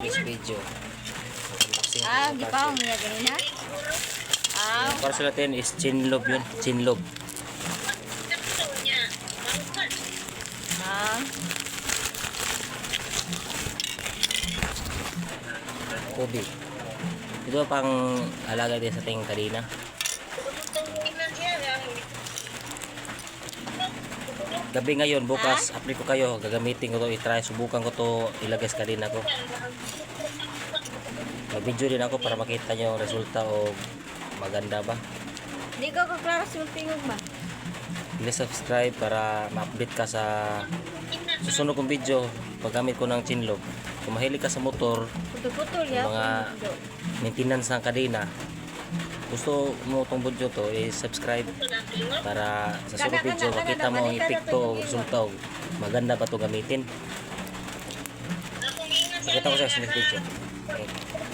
this video. Unboxing Di pa ako nga ganina. Ang parcel natin is chinlob yun. Chinlob. Kobe. Ito pang alaga din sa ating kadina. Gabi ngayon, bukas, update ko kayo. Gagamitin ko to, i-try. Subukan ko to, ilagay sa kadina ko. Mag-video din ako para makita nyo ang resulta o maganda ba. Hindi ko kaklaro sa tingog ba? Please subscribe para ma-update ka sa susunod kong video paggamit ko ng chinlob. Kung mahilig ka sa motor, Putol-putol ya. mga maintenance ng kadena, gusto mo itong video to, i-subscribe para sa sunod video makita mo ang epekto o resulta o maganda ba ito gamitin. Pakita ko sa sunod video. Okay.